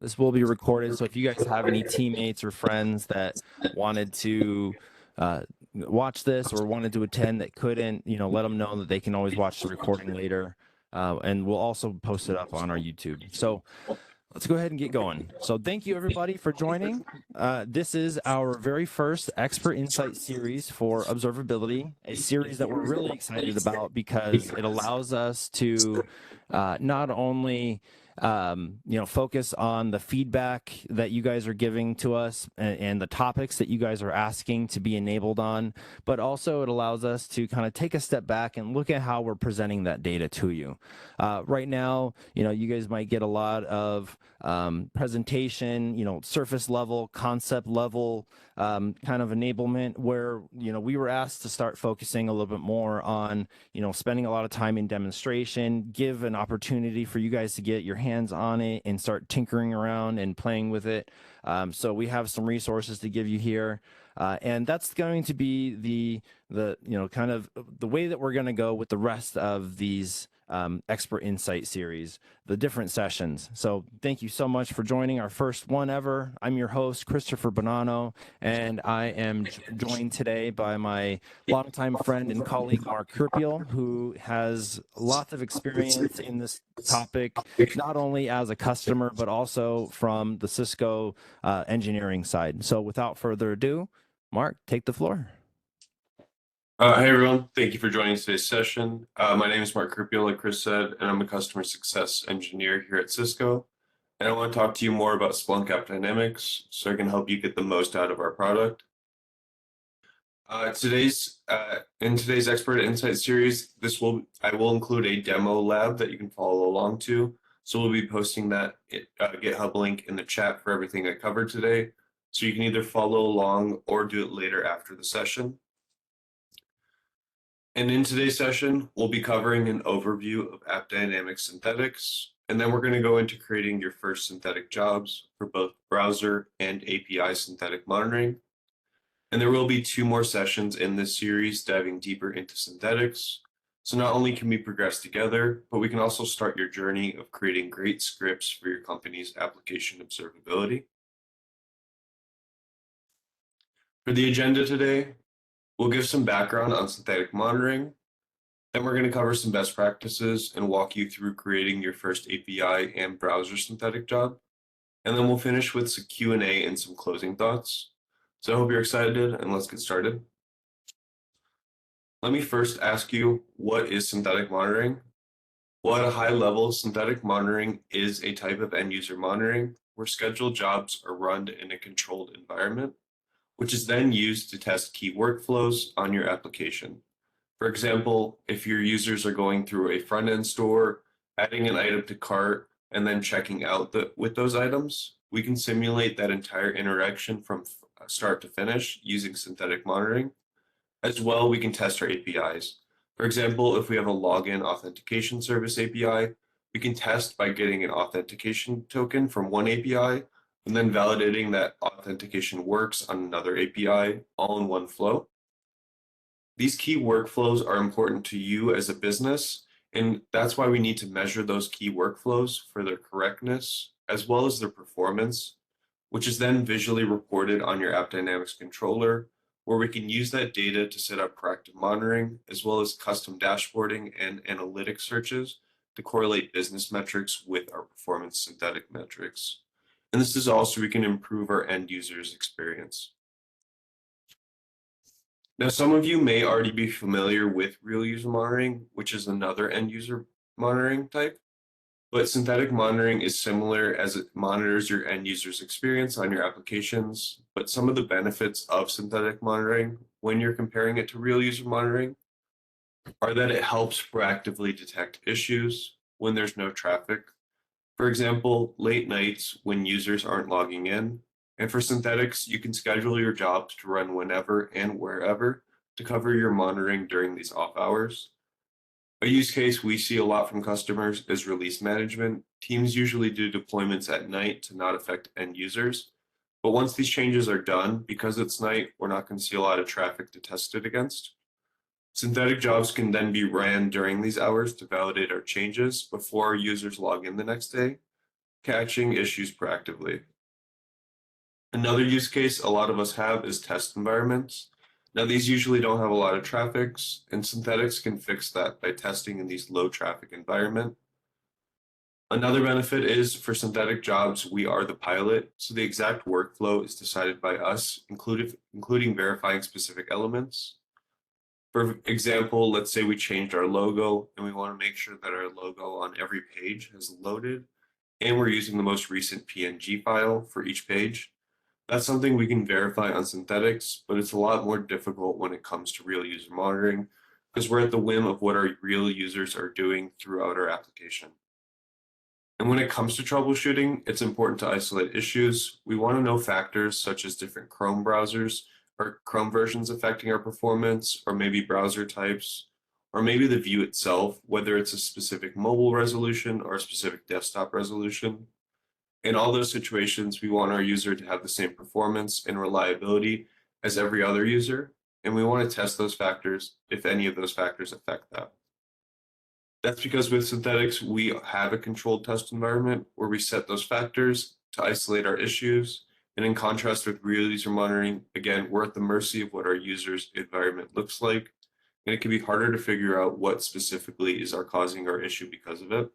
This will be recorded, so if you guys have any teammates or friends that wanted to watch this or wanted to attend that couldn't, let them know that they can always watch the recording later. And we'll also post it up on our YouTube. So let's go ahead and get going. So thank you everybody for joining. This is our very first Expert Insight series for observability, a series that we're really excited about because it allows us to not only focus on the feedback that you guys are giving to us and the topics that you guys are asking to be enabled on, but also it allows us to kind of take a step back and look at how we're presenting that data to you. Right now, you guys might get a lot of presentation, surface level, concept level kind of enablement where, we were asked to start focusing a little bit more on, spending a lot of time in demonstration, give an opportunity for you guys to get your hands on it and start tinkering around and playing with it. So we have some resources to give you here. And that's going to be the kind of the way that we're going to go with the rest of these Expert Insight series, the different sessions. So thank you so much for joining our first one ever. I'm your host, Christopher Bonanno, and I am joined today by my longtime friend and colleague, Mark Kurpiel, who has lots of experience in this topic, not only as a customer, but also from the Cisco engineering side. So without further ado, Mark, take the floor. Hey everyone, thank you for joining today's session. My name is Mark Kurpiel, like Chris said, and I'm a customer success engineer here at Cisco. And I want to talk to you more about Splunk AppDynamics so I can help you get the most out of our product. In today's Expert Insight series, I will include a demo lab that you can follow along to. So we'll be posting that GitHub link in the chat for everything I covered today. So you can either follow along or do it later after the session. And in today's session, we'll be covering an overview of AppDynamics Synthetics, and then we're going to go into creating your first synthetic jobs for both browser and API synthetic monitoring. And there will be 2 more sessions in this series diving deeper into synthetics. So not only can we progress together, but we can also start your journey of creating great scripts for your company's application observability. For the agenda today, we'll give some background on synthetic monitoring. Then we're going to cover some best practices and walk you through creating your first API and browser synthetic job. And then we'll finish with some Q&A and some closing thoughts. So I hope you're excited, and let's get started. Let me first ask you, what is synthetic monitoring? Well, at a high level, synthetic monitoring is a type of end user monitoring where scheduled jobs are run in a controlled environment, which is then used to test key workflows on your application. For example, if your users are going through a front-end store, adding an item to cart, and then checking out with those items, we can simulate that entire interaction from start to finish using synthetic monitoring. As well, we can test our APIs. For example, if we have a login authentication service API, we can test by getting an authentication token from one API and then validating that authentication works on another API, all in one flow. These key workflows are important to you as a business, and that's why we need to measure those key workflows for their correctness, as well as their performance, which is then visually reported on your AppDynamics controller, where we can use that data to set up proactive monitoring, as well as custom dashboarding and analytic searches to correlate business metrics with our performance synthetic metrics. And this is also we can improve our end users' experience. Now, some of you may already be familiar with real user monitoring, which is another end user monitoring type, but synthetic monitoring is similar as it monitors your end user's experience on your applications. But some of the benefits of synthetic monitoring when you're comparing it to real user monitoring are that it helps proactively detect issues when there's no traffic. For example, late nights when users aren't logging in. And for synthetics, you can schedule your jobs to run whenever and wherever to cover your monitoring during these off hours. A use case we see a lot from customers is release management. Teams usually do deployments at night to not affect end users. But once these changes are done, because it's night, we're not going to see a lot of traffic to test it against. Synthetic jobs can then be ran during these hours to validate our changes before our users log in the next day. catching issues proactively. Another use case a lot of us have is test environments. Now, these usually don't have a lot of traffics, and synthetics can fix that by testing in these low traffic environments. Another benefit is for synthetic jobs, we are the pilot, so the exact workflow is decided by us, including verifying specific elements. For example, let's say we changed our logo and we want to make sure that our logo on every page has loaded, and we're using the most recent PNG file for each page. That's something we can verify on synthetics, but it's a lot more difficult when it comes to real user monitoring because we're at the whim of what our real users are doing throughout our application. And when it comes to troubleshooting, it's important to isolate issues. We want to know factors such as different Chrome browsers or Chrome versions affecting our performance, or maybe browser types, or maybe the view itself, whether it's a specific mobile resolution or a specific desktop resolution. In all those situations, we want our user to have the same performance and reliability as every other user, and we want to test those factors if any of those factors affect that. That's because with synthetics, we have a controlled test environment where we set those factors to isolate our issues. And in contrast with real user monitoring, again, we're at the mercy of what our user's environment looks like. And it can be harder to figure out what specifically is causing our issue because of it.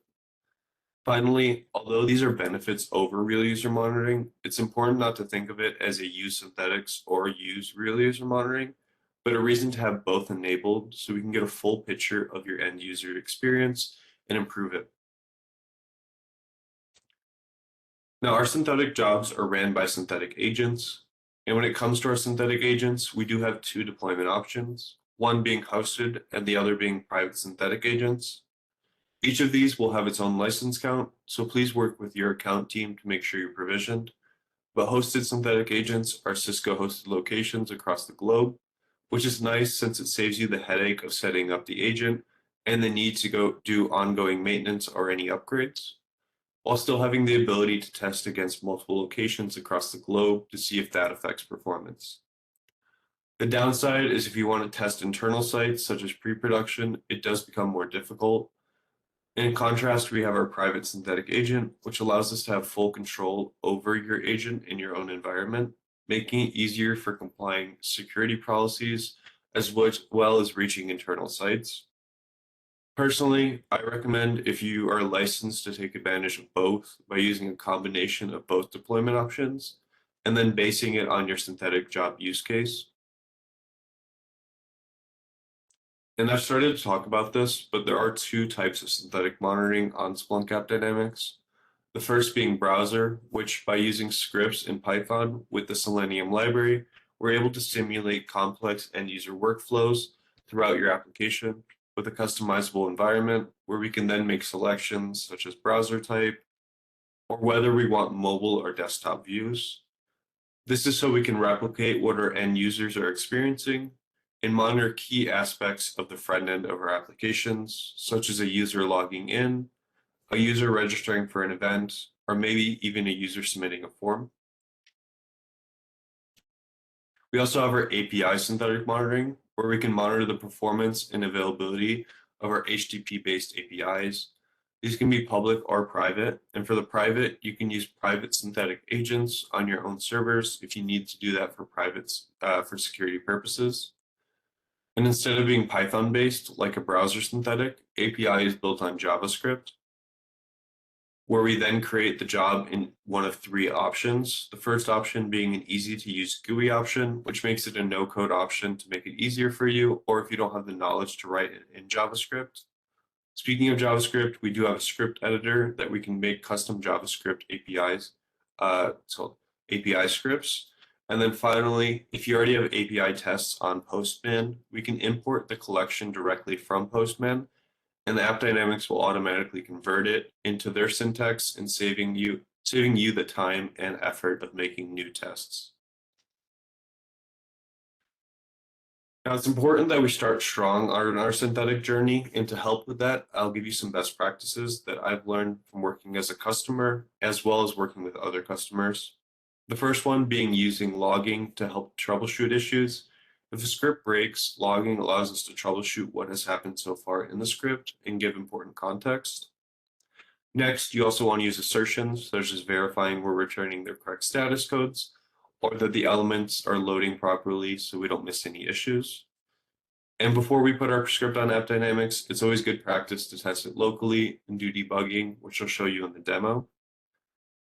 Finally, although these are benefits over real user monitoring, it's important not to think of it as a use synthetics or use real user monitoring, but a reason to have both enabled so we can get a full picture of your end user experience and improve it. Now, our synthetic jobs are ran by synthetic agents. And when it comes to our synthetic agents, we do have two deployment options, one being hosted and the other being private synthetic agents. Each of these will have its own license count, so please work with your account team to make sure you're provisioned. But hosted synthetic agents are Cisco hosted locations across the globe, which is nice since it saves you the headache of setting up the agent and the need to go do ongoing maintenance or any upgrades, while still having the ability to test against multiple locations across the globe to see if that affects performance. The downside is if you want to test internal sites such as pre-production, it does become more difficult. In contrast, we have our private synthetic agent, which allows us to have full control over your agent in your own environment, making it easier for complying security policies as well as reaching internal sites. Personally, I recommend if you are licensed to take advantage of both by using a combination of both deployment options and then basing it on your synthetic job use case. And I've started to talk about this, but there are two types of synthetic monitoring on Splunk AppDynamics. The first being browser, which by using scripts in Python with the Selenium library, we're able to simulate complex end user workflows throughout your application with a customizable environment where we can then make selections such as browser type or whether we want mobile or desktop views. This is so we can replicate what our end users are experiencing and monitor key aspects of the front end of our applications, such as a user logging in, a user registering for an event, or maybe even a user submitting a form. We also have our API synthetic monitoring, where we can monitor the performance and availability of our HTTP-based APIs. These can be public or private, and for the private, you can use private synthetic agents on your own servers if you need to do that for security purposes. And instead of being Python-based, like a browser synthetic, API is built on JavaScript, where we then create the job in one of three options. The first option being an easy-to-use GUI option, which makes it a no-code option to make it easier for you, or if you don't have the knowledge to write it in JavaScript. Speaking of JavaScript, we do have a script editor that we can make custom JavaScript APIs, so API scripts. And then finally, if you already have API tests on Postman, we can import the collection directly from Postman, and the AppDynamics will automatically convert it into their syntax and saving you the time and effort of making new tests. Now, it's important that we start strong on our synthetic journey, and to help with that, I'll give you some best practices that I've learned from working as a customer, as well as working with other customers. The first one being using logging to help troubleshoot issues. If a script breaks, logging allows us to troubleshoot what has happened so far in the script and give important context. Next, you also want to use assertions, such as verifying we're returning their correct status codes, or that the elements are loading properly so we don't miss any issues. And before we put our script on AppDynamics, it's always good practice to test it locally and do debugging, which I'll show you in the demo.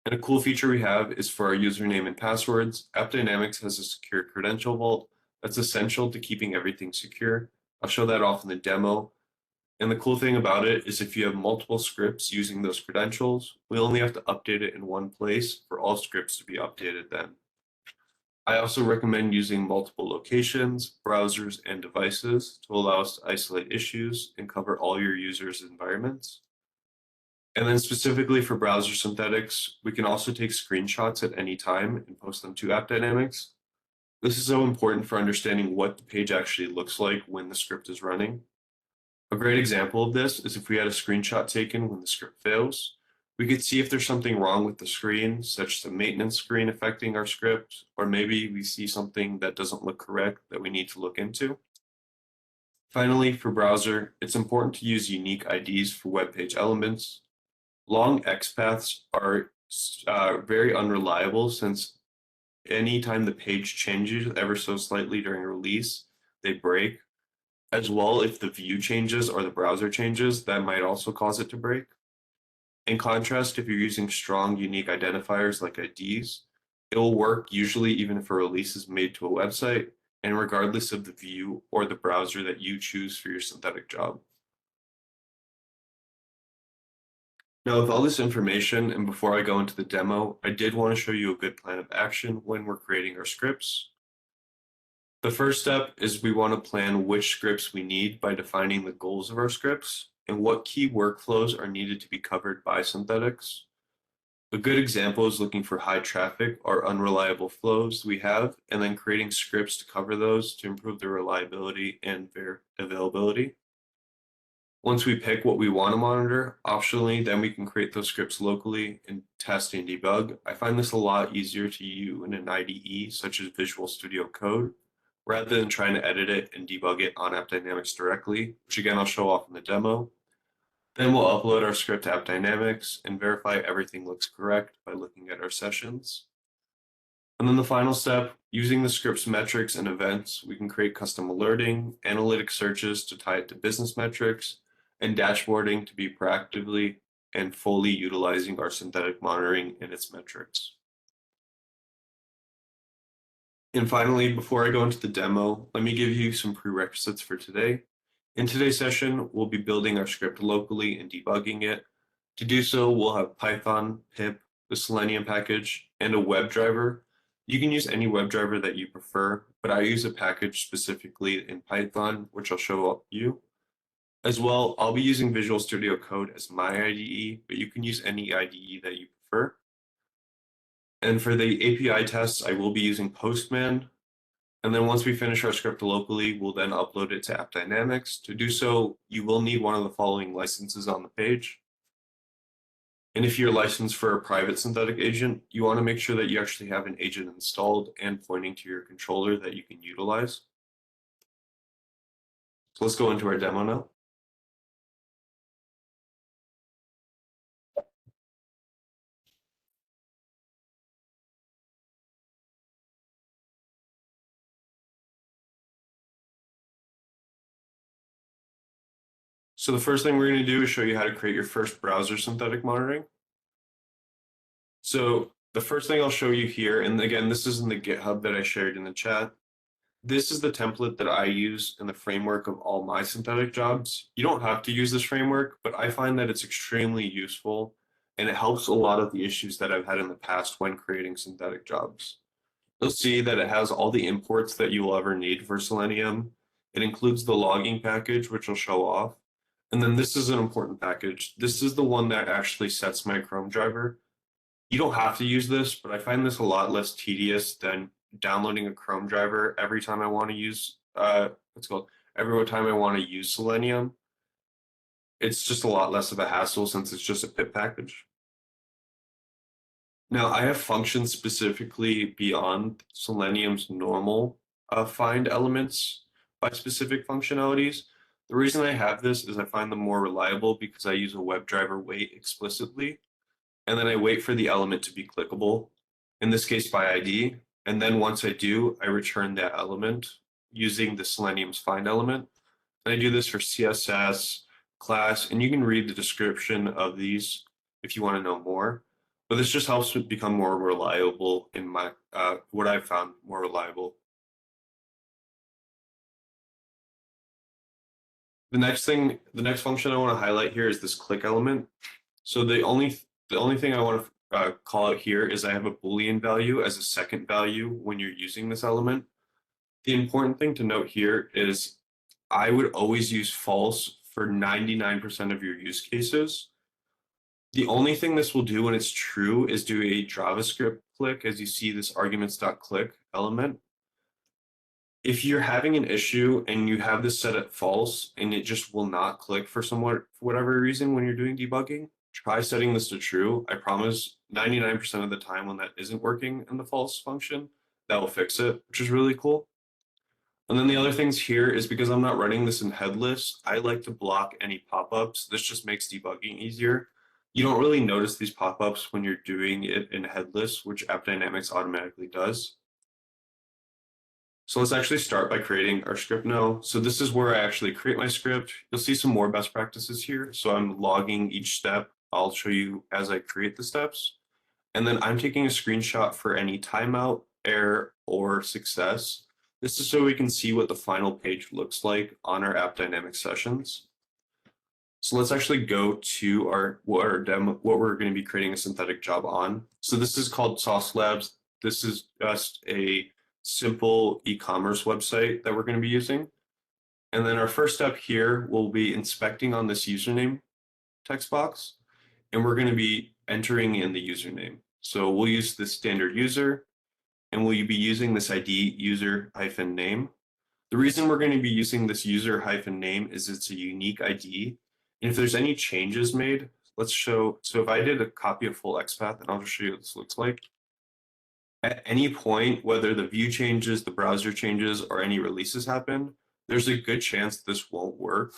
And a cool feature we have is for our username and passwords. AppDynamics has a secure credential vault that's essential to keeping everything secure. I'll show that off in the demo. And the cool thing about it is if you have multiple scripts using those credentials, we only have to update it in one place for all scripts to be updated then. I also recommend using multiple locations, browsers, and devices to allow us to isolate issues and cover all your users' environments. And then specifically for browser synthetics, we can also take screenshots at any time and post them to AppDynamics. This is so important for understanding what the page actually looks like when the script is running. A great example of this is if we had a screenshot taken when the script fails, we could see if there's something wrong with the screen, such as the maintenance screen affecting our script, or maybe we see something that doesn't look correct that we need to look into. Finally, for browser, it's important to use unique IDs for web page elements. Long XPaths are very unreliable since anytime the page changes ever so slightly during release, they break. As well, if the view changes or the browser changes, that might also cause it to break. In contrast, if you're using strong, unique identifiers like IDs, it will work usually even if a release is made to a website and regardless of the view or the browser that you choose for your synthetic job. Now, with all this information and before I go into the demo, I did want to show you a good plan of action when we're creating our scripts. The first step is we want to plan which scripts we need by defining the goals of our scripts and what key workflows are needed to be covered by synthetics. A good example is looking for high traffic or unreliable flows we have, and then creating scripts to cover those to improve their reliability and their availability. Once we pick what we want to monitor, optionally, then we can create those scripts locally and test and debug. I find this a lot easier to use in an IDE, such as Visual Studio Code, rather than trying to edit it and debug it on AppDynamics directly, which again, I'll show off in the demo. Then we'll upload our script to AppDynamics and verify everything looks correct by looking at our sessions. And then the final step, using the script's metrics and events, we can create custom alerting, analytic searches to tie it to business metrics, and dashboarding to be proactively and fully utilizing our synthetic monitoring and its metrics. And finally, before I go into the demo, let me give you some prerequisites for today. In today's session, we'll be building our script locally and debugging it. To do so, we'll have Python, pip, the Selenium package, and a WebDriver. You can use any WebDriver that you prefer, but I use a package specifically in Python, which I'll show you. As well, I'll be using Visual Studio Code as my IDE, but you can use any IDE that you prefer. And for the API tests, I will be using Postman. And then once we finish our script locally, we'll then upload it to AppDynamics. To do so, you will need one of the following licenses on the page. And if you're licensed for a private synthetic agent, you want to make sure that you actually have an agent installed and pointing to your controller that you can utilize. So let's go into our demo now. So the first thing we're going to do is show you how to create your first browser synthetic monitoring. So the first thing I'll show you here, and again, this is in the GitHub that I shared in the chat. This is the template that I use in the framework of all my synthetic jobs. You don't have to use this framework, but I find that it's extremely useful and it helps a lot of the issues that I've had in the past when creating synthetic jobs. You'll see that it has all the imports that you will ever need for Selenium. It includes the logging package, which I'll show off. And then this is an important package. This is the one that actually sets my Chrome driver. You don't have to use this, but I find this a lot less tedious than downloading a Chrome driver every time I want to use every time I want to use Selenium. It's just a lot less of a hassle since it's just a pip package. Now I have functions specifically beyond Selenium's normal find elements by specific functionalities. The reason I have this is I find them more reliable because I use a WebDriver wait explicitly, and then I wait for the element to be clickable, in this case by ID, and then once I do, I return that element using the Selenium's find element. And I do this for CSS, class, and you can read the description of these if you want to know more. But this just helps it become more reliable in my what I've found more reliable. The next function I want to highlight here is this click element. So the only thing I want to call out here is I have a Boolean value as a second value when you're using this element. The important thing to note here is I would always use false for 99% of your use cases. The only thing this will do when it's true is do a JavaScript click, as you see this arguments.click element. If you're having an issue and you have this set at false and it just will not click for whatever reason when you're doing debugging, try setting this to true. I promise 99% of the time when that isn't working in the false function, that will fix it, which is really cool. And then the other things here is because I'm not running this in headless, I like to block any pop-ups. This just makes debugging easier. You don't really notice these pop-ups when you're doing it in headless, which AppDynamics automatically does. So let's actually start by creating our script now. So this is where I actually create my script. You'll see some more best practices here. So I'm logging each step. I'll show you as I create the steps. And then I'm taking a screenshot for any timeout, error, or success. This is so we can see what the final page looks like on our AppDynamics sessions. So let's actually go to what we're going to be creating a synthetic job on. So this is called Sauce Labs. This is just a simple e-commerce website that we're going to be using. And then our first step here will be inspecting on this username text box, and we're going to be entering in the username. So we'll use the standard user, and we'll be using this ID user-name. The reason we're going to be using this user-name is it's a unique ID. And if there's any changes made, let's show. So if I did a copy of full XPath, and I'll just show you what this looks like. At any point, whether the view changes, the browser changes, or any releases happen, there's a good chance this won't work.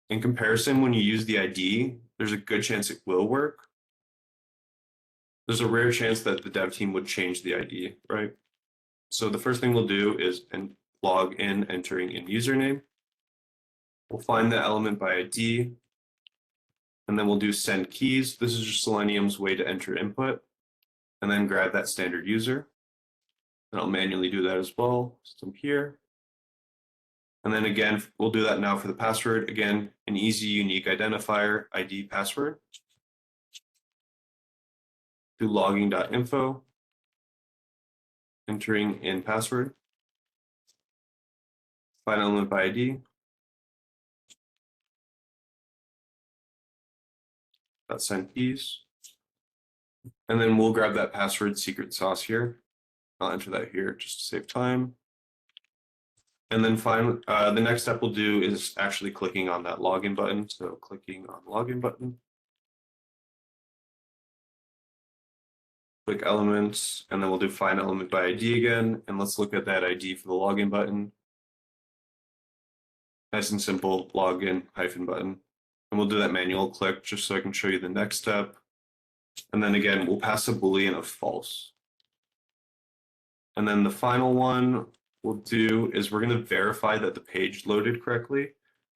In comparison, when you use the ID, there's a good chance it will work. There's a rare chance that the dev team would change the ID, right? So the first thing we'll do is log in, entering in username. We'll find the element by ID, and then we'll do send keys. This is just Selenium's way to enter input, and then grab that standard user. And I'll manually do that as well, so here. And then again, we'll do that now for the password. Again, an easy, unique identifier, ID password. Do logging.info, entering in password. Find element by ID. Send keys. And then we'll grab that password secret sauce here. I'll enter that here just to save time. And then the next step we'll do is actually clicking on that login button. So clicking on the login button. Click elements, and then we'll do find element by ID again. And let's look at that ID for the login button. Nice and simple, login button. And we'll do that manual click just so I can show you the next step. And then again, we'll pass a Boolean of false. And then the final one we'll do is we're going to verify that the page loaded correctly.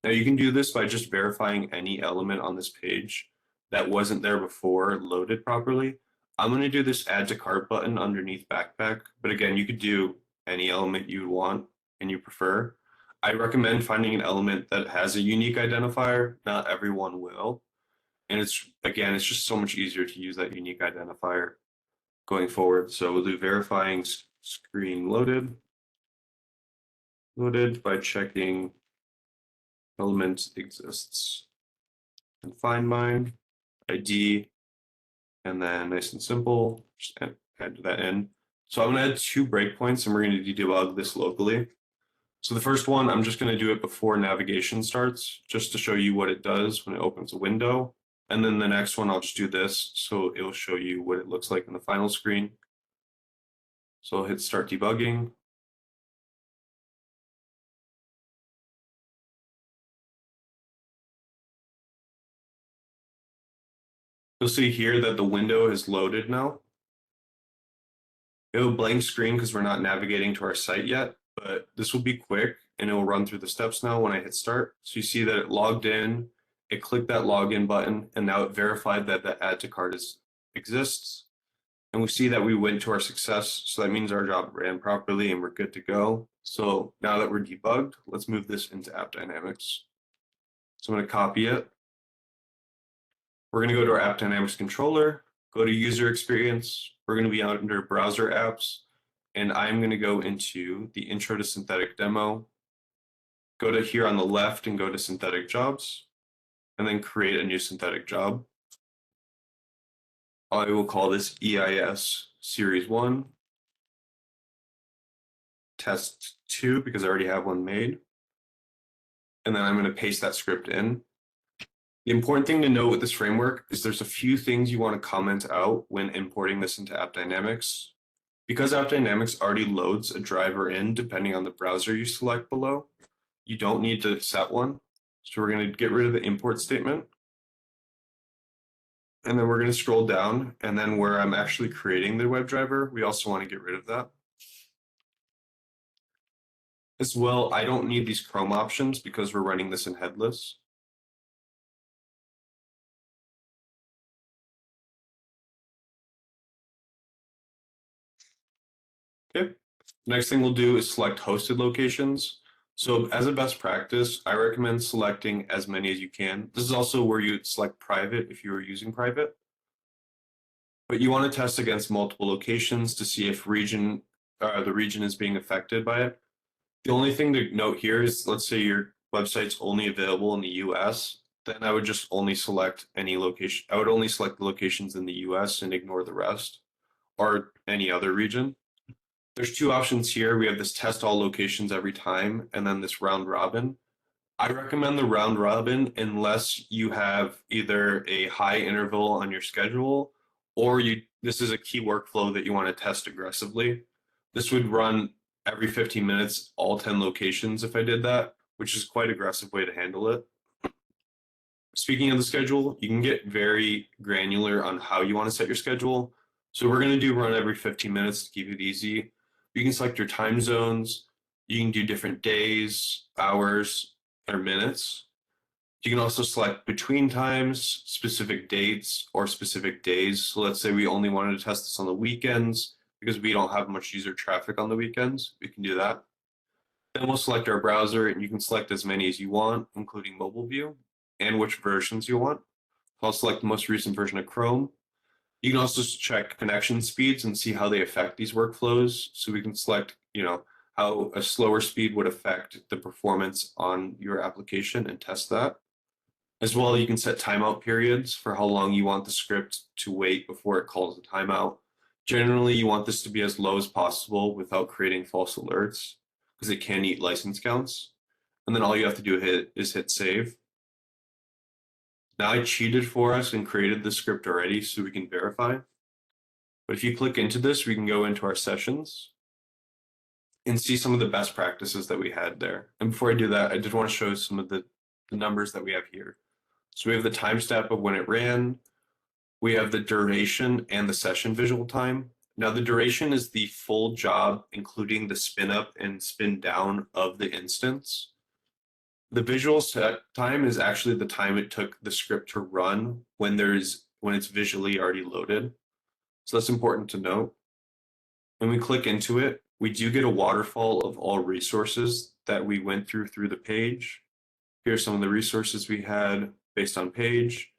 Now you can do this by just verifying any element on this page that wasn't there before loaded properly. I'm going to do this add to cart button underneath backpack, but again, you could do any element you want and you prefer. I recommend finding an element that has a unique identifier. Not everyone will. And it's just so much easier to use that unique identifier going forward. So we'll do verifying screen loaded by checking element exists and find mine ID, and then nice and simple, just add that in. So I'm going to add 2 breakpoints and we're going to debug this locally. So the first one, I'm just going to do it before navigation starts, just to show you what it does when it opens a window. And then the next one, I'll just do this, so it will show you what it looks like in the final screen. So I'll hit start debugging. You'll see here that the window is loaded now. It will blank screen because we're not navigating to our site yet, but this will be quick and it will run through the steps now when I hit start. So you see that it logged in, it clicked that login button, and now it verified that the add to cart exists. And we see that we went to our success. So that means our job ran properly and we're good to go. So now that we're debugged, let's move this into AppDynamics. So I'm going to copy it. We're going to go to our AppDynamics controller, go to user experience. We're going to be under browser apps. And I'm going to go into the intro to synthetic demo. Go to here on the left and go to synthetic jobs, and then create a new synthetic job. I will call this EIS Series 1, Test 2, because I already have one made. And then I'm going to paste that script in. The important thing to know with this framework is there's a few things you want to comment out when importing this into AppDynamics. Because AppDynamics already loads a driver in depending on the browser you select below, you don't need to set one. So we're going to get rid of the import statement. And then we're going to scroll down, and then where I'm actually creating the WebDriver, we also want to get rid of that. As well, I don't need these Chrome options because we're running this in headless. Okay. Next thing we'll do is select hosted locations. So as a best practice, I recommend selecting as many as you can. This is also where you select private if you are using private. But you want to test against multiple locations to see if the region is being affected by it. The only thing to note here is, let's say your website's only available in the US, then I would just only select any location. I would only select the locations in the US and ignore the rest, or any other region. There's two options here. We have this test all locations every time, and then this round robin. I recommend the round robin unless you have either a high interval on your schedule or this is a key workflow that you want to test aggressively. This would run every 15 minutes, all 10 locations if I did that, which is quite an aggressive way to handle it. Speaking of the schedule, you can get very granular on how you want to set your schedule. So we're going to do run every 15 minutes to keep it easy. You can select your time zones. You can do different days, hours, or minutes. You can also select between times, specific dates, or specific days. So let's say we only wanted to test this on the weekends because we don't have much user traffic on the weekends. We can do that. Then we'll select our browser, and you can select as many as you want, including mobile view, and which versions you want. I'll select the most recent version of Chrome. You can also check connection speeds and see how they affect these workflows. So we can select, how a slower speed would affect the performance on your application and test that. As well, you can set timeout periods for how long you want the script to wait before it calls the timeout. Generally, you want this to be as low as possible without creating false alerts because it can eat license counts. And then all you have to do is hit save. Now I cheated for us and created the script already so we can verify. But if you click into this, we can go into our sessions and see some of the best practices that we had there. And before I do that, I just want to show some of the numbers that we have here. So we have the timestamp of when it ran. We have the duration and the session visual time. Now the duration is the full job, including the spin up and spin down of the instance. The visual set time is actually the time it took the script to run when it's visually already loaded. So that's important to note. When we click into it, we do get a waterfall of all resources that we went through the page. Here's some of the resources we had based on page.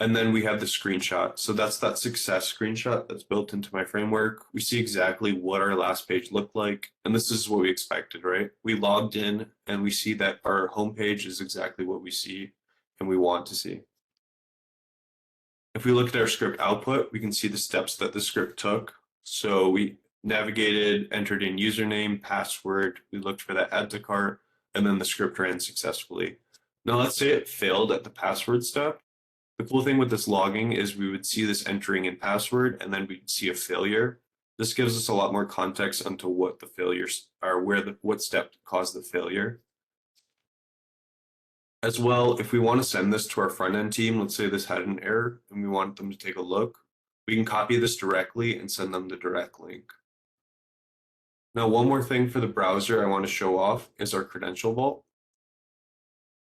And then we have the screenshot. So that's that success screenshot that's built into my framework. We see exactly what our last page looked like. And this is what we expected, right? We logged in and we see that our homepage is exactly what we see and we want to see. If we look at our script output, we can see the steps that the script took. So we navigated, entered in username, password, we looked for that add to cart, and then the script ran successfully. Now let's say it failed at the password step. The cool thing with this logging is we would see this entering in password and then we'd see a failure. This gives us a lot more context onto what the failures are, what step caused the failure. As well, if we want to send this to our front end team, let's say this had an error and we want them to take a look, we can copy this directly and send them the direct link. Now, one more thing for the browser I want to show off is our credential vault.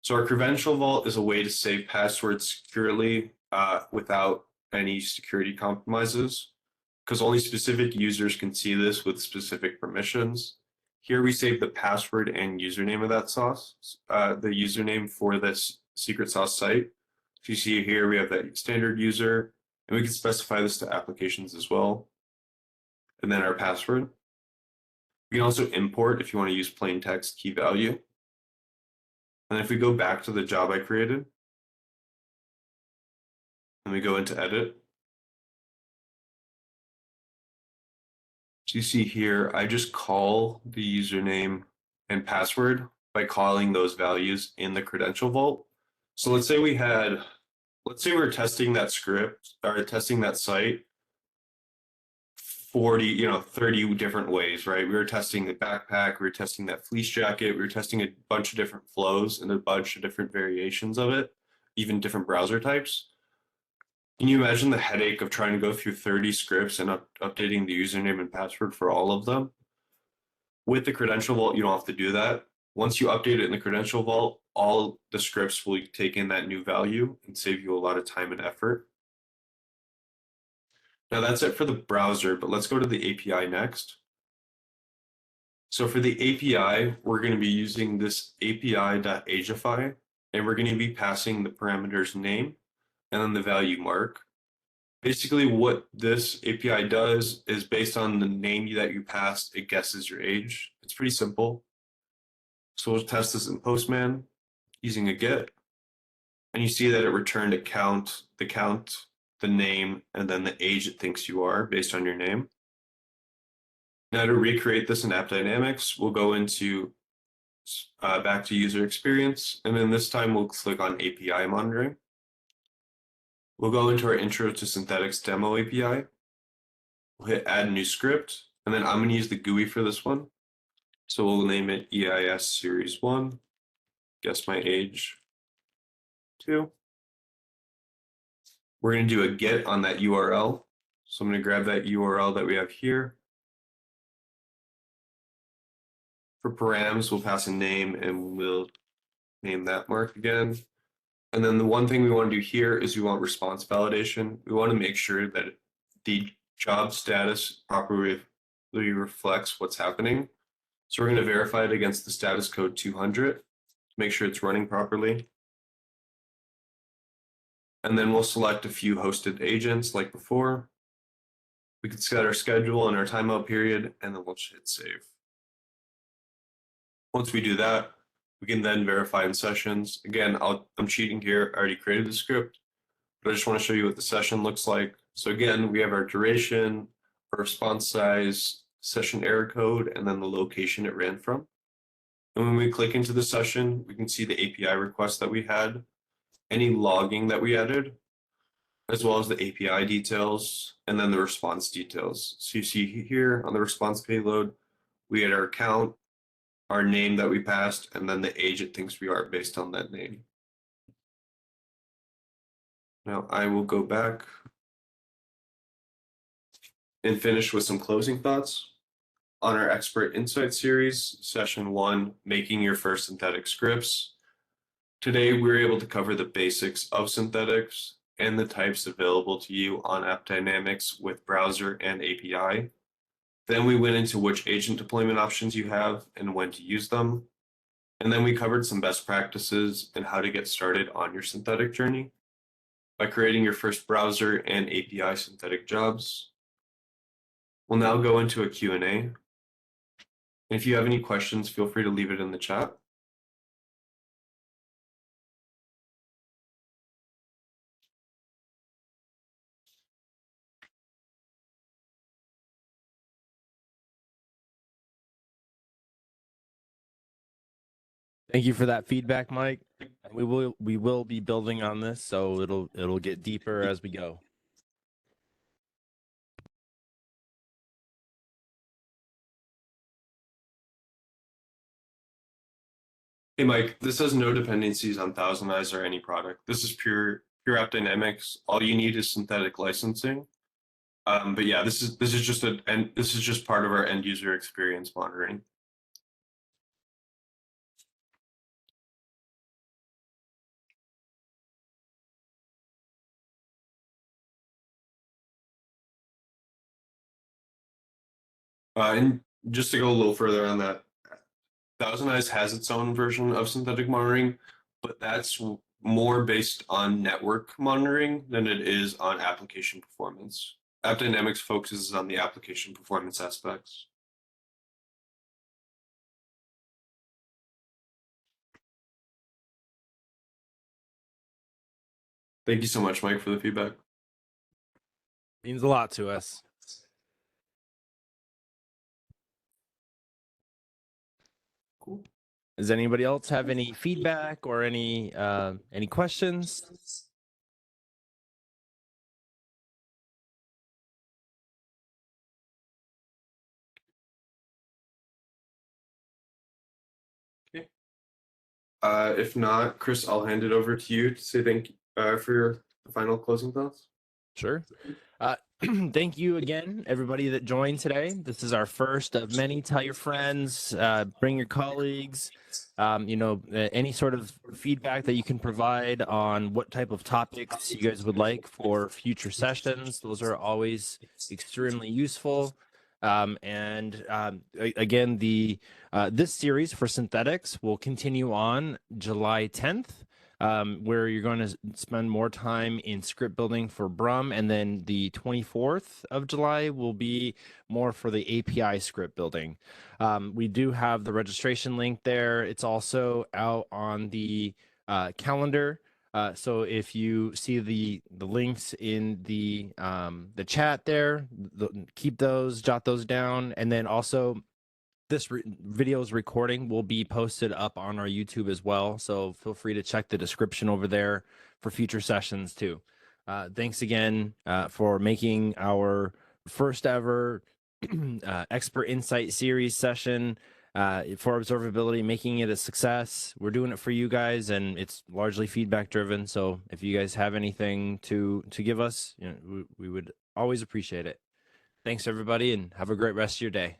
So our credential vault is a way to save passwords securely without any security compromises, because only specific users can see this with specific permissions. Here we save the password and username of that sauce, the username for this secret sauce site. So you see here, we have that standard user, and we can specify this to applications as well. And then our password. We can also import if you want to use plain text key value. And if we go back to the job I created, and we go into edit, so you see here, I just call the username and password by calling those values in the credential vault. So let's say we were testing that script or testing that site 30 different ways, right? We were testing the backpack, we were testing that fleece jacket, we were testing a bunch of different flows and a bunch of different variations of it, even different browser types. Can you imagine the headache of trying to go through 30 scripts and updating the username and password for all of them? With the credential vault, you don't have to do that. Once you update it in the credential vault, all the scripts will take in that new value and save you a lot of time and effort. Now that's it for the browser, but let's go to the API next. So for the API, we're going to be using this API.ageify, and we're going to be passing the parameters name and then the value mark. Basically, what this API does is based on the name that you passed, it guesses your age. It's pretty simple. So we'll test this in Postman using a get. And you see that it returned a count, the name, and then the age it thinks you are based on your name. Now to recreate this in AppDynamics, we'll go into back to user experience. And then this time we'll click on API monitoring. We'll go into our intro to synthetics demo API. We'll hit add new script. And then I'm going to use the GUI for this one. So we'll name it EIS series 1. Guess my age 2. We're going to do a get on that URL. So I'm going to grab that URL that we have here. For params, we'll pass a name and we'll name that mark again. And then the one thing we want to do here is we want response validation. We want to make sure that the job status properly reflects what's happening. So we're going to verify it against the status code 200, make sure it's running properly. And then we'll select a few hosted agents like before. We can set our schedule and our timeout period, and then we'll hit save. Once we do that, we can then verify in sessions. Again, I'm cheating here. I already created the script, but I just want to show you what the session looks like. So again, we have our duration, our response size, session error code, and then the location it ran from. And when we click into the session, we can see the API request that we had, any logging that we added, as well as the API details, and then the response details. So you see here on the response payload, we had our account, our name that we passed, and then the age it thinks we are based on that name. Now I will go back and finish with some closing thoughts. On our Expert Insight series, session 1, making your first synthetic scripts. Today, we were able to cover the basics of synthetics and the types available to you on AppDynamics with browser and API. Then we went into which agent deployment options you have and when to use them. And then we covered some best practices and how to get started on your synthetic journey by creating your first browser and API synthetic jobs. We'll now go into a Q&A. If you have any questions, feel free to leave it in the chat. Thank you for that feedback, Mike. We will be building on this, so it'll get deeper as we go. Hey, Mike, this has no dependencies on Thousand Eyes or any product. This is pure AppDynamics. All you need is synthetic licensing. But yeah, this is just this is just part of our end user experience monitoring. And just to go a little further on that, Thousand Eyes has its own version of synthetic monitoring, but that's more based on network monitoring than it is on application performance. AppDynamics focuses on the application performance aspects. Thank you so much, Mike, for the feedback. Means a lot to us. Cool. Does anybody else have any feedback or any questions? Okay. If not, Chris, I'll hand it over to you to say thank you for your final closing thoughts. Sure. Thank you again, everybody that joined today. This is our first of many. Tell your friends, bring your colleagues, any sort of feedback that you can provide on what type of topics you guys would like for future sessions. Those are always extremely useful. Again, this series for synthetics will continue on July 10th. Where you're going to spend more time in script building for BRUM, and then the 24th of July will be more for the API script building. We do have the registration link there. It's also out on the calendar. So if you see the links in the chat there, keep those, jot those down, and then also this video's recording will be posted up on our YouTube as well. So feel free to check the description over there for future sessions too. Thanks again for making our first ever Expert Insight series session for observability, making it a success. We're doing it for you guys, and it's largely feedback driven. So if you guys have anything to give us, we would always appreciate it. Thanks everybody, and have a great rest of your day.